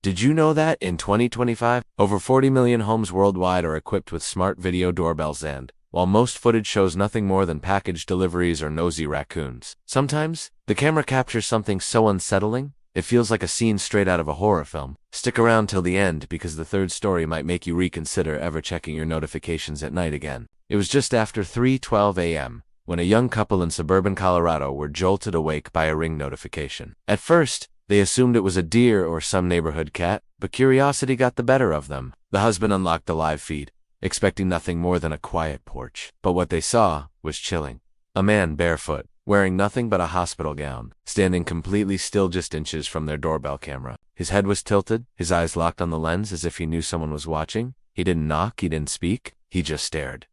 Did you know that, in 2025, over 40 million homes worldwide are equipped with smart video doorbells and, while most footage shows nothing more than package deliveries or nosy raccoons, sometimes, the camera captures something so unsettling, it feels like a scene straight out of a horror film. Stick around till the end because the third story might make you reconsider ever checking your notifications at night again. It was just after 3:12 a.m. when a young couple in suburban Colorado were jolted awake by a Ring notification. At first, they assumed it was a deer or some neighborhood cat, but curiosity got the better of them. The husband unlocked the live feed, expecting nothing more than a quiet porch. But what they saw was chilling. A man barefoot, wearing nothing but a hospital gown, standing completely still just inches from their doorbell camera. His head was tilted, his eyes locked on the lens as if he knew someone was watching. He didn't knock, he didn't speak, he just stared.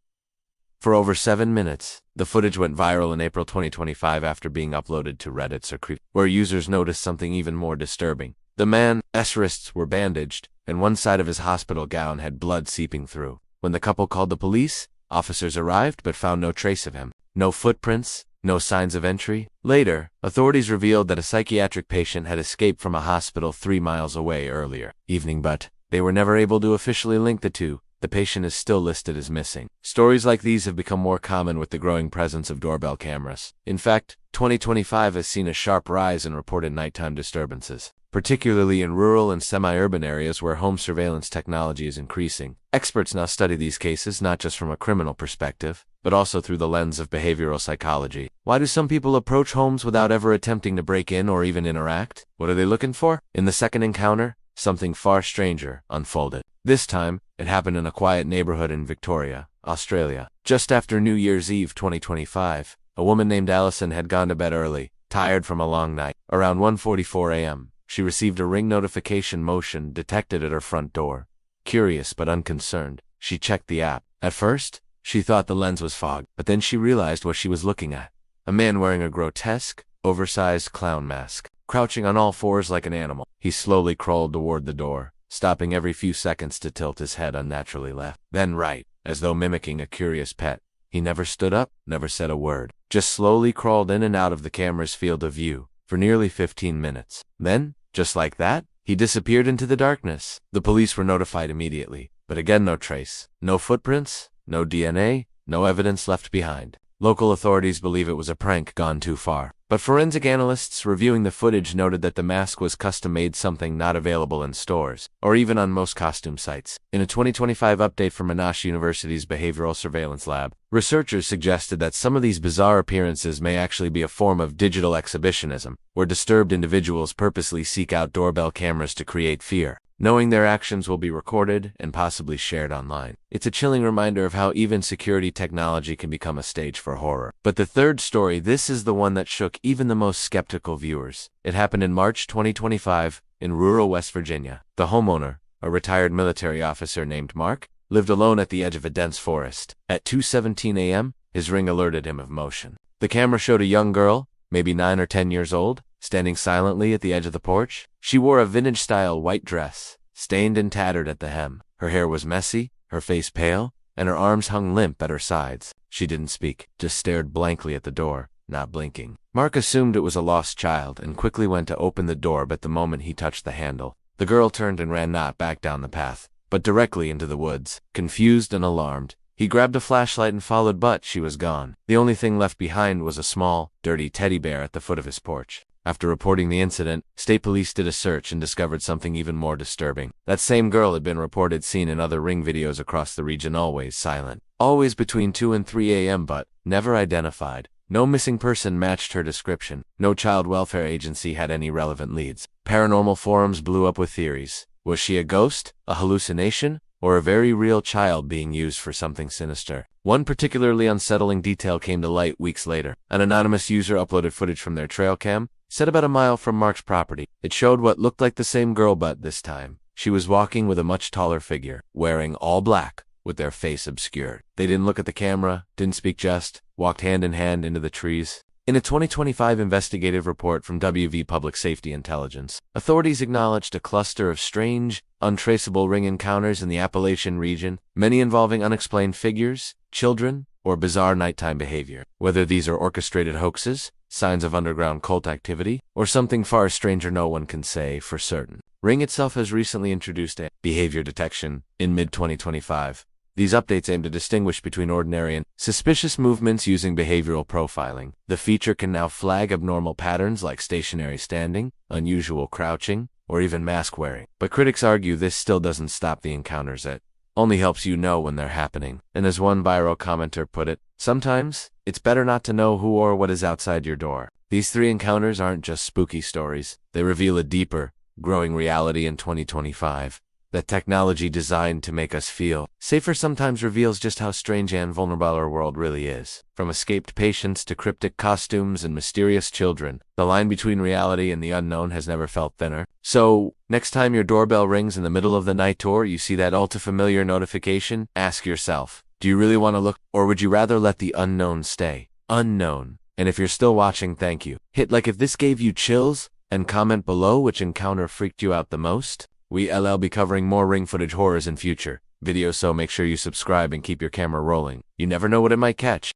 For over 7 minutes, the footage went viral in April 2025 after being uploaded to Reddit or Creep, where users noticed something even more disturbing. The man's wrists were bandaged, and one side of his hospital gown had blood seeping through. When the couple called the police, officers arrived but found no trace of him. No footprints, no signs of entry. Later, authorities revealed that a psychiatric patient had escaped from a hospital 3 miles away earlier evening, but they were never able to officially link the two. The patient is still listed as missing. Stories like these have become more common with the growing presence of doorbell cameras. In fact, 2025 has seen a sharp rise in reported nighttime disturbances, particularly in rural and semi-urban areas where home surveillance technology is increasing. Experts now study these cases not just from a criminal perspective, but also through the lens of behavioral psychology. Why do some people approach homes without ever attempting to break in or even interact? What are they looking for? In the second encounter, something far stranger unfolded. This time, it happened in a quiet neighborhood in Victoria, Australia. Just after New Year's Eve 2025, a woman named Allison had gone to bed early, tired from a long night. Around 1:44 a.m., she received a Ring notification motion detected at her front door. Curious but unconcerned, she checked the app. At first, she thought the lens was fogged, but then she realized what she was looking at. A man wearing a grotesque, oversized clown mask. Crouching on all fours like an animal, he slowly crawled toward the door, stopping every few seconds to tilt his head unnaturally left, then right, as though mimicking a curious pet. He never stood up, never said a word, just slowly crawled in and out of the camera's field of view for nearly 15 minutes. Then, just like that, he disappeared into the darkness. The police were notified immediately, but again no trace, no footprints, no DNA, no evidence left behind. Local authorities believe it was a prank gone too far, but forensic analysts reviewing the footage noted that the mask was custom-made, something not available in stores, or even on most costume sites. In a 2025 update from Monash University's Behavioral Surveillance Lab, researchers suggested that some of these bizarre appearances may actually be a form of digital exhibitionism, where disturbed individuals purposely seek out doorbell cameras to create fear, knowing their actions will be recorded and possibly shared online. It's a chilling reminder of how even security technology can become a stage for horror. But the third story, this is the one that shook even the most skeptical viewers. It happened in March 2025 in rural West Virginia. The homeowner, a retired military officer named Mark, lived alone at the edge of a dense forest. At 2:17 a.m., his Ring alerted him of motion. The camera showed a young girl, maybe 9 or 10 years old, standing silently at the edge of the porch. She wore a vintage-style white dress, stained and tattered at the hem. Her hair was messy, her face pale, and her arms hung limp at her sides. She didn't speak, just stared blankly at the door, not blinking. Mark assumed it was a lost child and quickly went to open the door, but the moment he touched the handle, the girl turned and ran not back down the path, but directly into the woods. Confused and alarmed, he grabbed a flashlight and followed, but she was gone. The only thing left behind was a small, dirty teddy bear at the foot of his porch. After reporting the incident, state police did a search and discovered something even more disturbing. That same girl had been reported seen in other Ring videos across the region, always silent, always between 2 and 3 a.m., but never identified. No missing person matched her description. No child welfare agency had any relevant leads. Paranormal forums blew up with theories. Was she a ghost, a hallucination, or a very real child being used for something sinister? One particularly unsettling detail came to light weeks later. An anonymous user uploaded footage from their trail cam, set about a mile from Mark's property. It showed what looked like the same girl, but this time, she was walking with a much taller figure, wearing all black, with their face obscured. They didn't look at the camera, didn't speak, just walked hand in hand into the trees. In a 2025 investigative report from WV Public Safety Intelligence, authorities acknowledged a cluster of strange, untraceable Ring encounters in the Appalachian region, many involving unexplained figures, children, or bizarre nighttime behavior. Whether these are orchestrated hoaxes, signs of underground cult activity, or something far stranger, no one can say for certain. Ring itself has recently introduced a behavior detection in mid-2025. These updates aim to distinguish between ordinary and suspicious movements using behavioral profiling. The feature can now flag abnormal patterns like stationary standing, unusual crouching, or even mask wearing. But critics argue this still doesn't stop the encounters. It only helps you know when they're happening. And as one viral commenter put it, sometimes it's better not to know who or what is outside your door. These 3 encounters aren't just spooky stories. They reveal a deeper, growing reality in 2025. That technology designed to make us feel safer sometimes reveals just how strange and vulnerable our world really is. From escaped patients to cryptic costumes and mysterious children, the line between reality and the unknown has never felt thinner. So, next time your doorbell rings in the middle of the night or you see that ultra-familiar notification, ask yourself, do you really want to look, or would you rather let the unknown stay unknown? And if you're still watching, thank you. Hit like if this gave you chills, and comment below which encounter freaked you out the most. We'll be covering more ring footage horrors in future videos, so make sure you subscribe and keep your camera rolling. You never know what it might catch.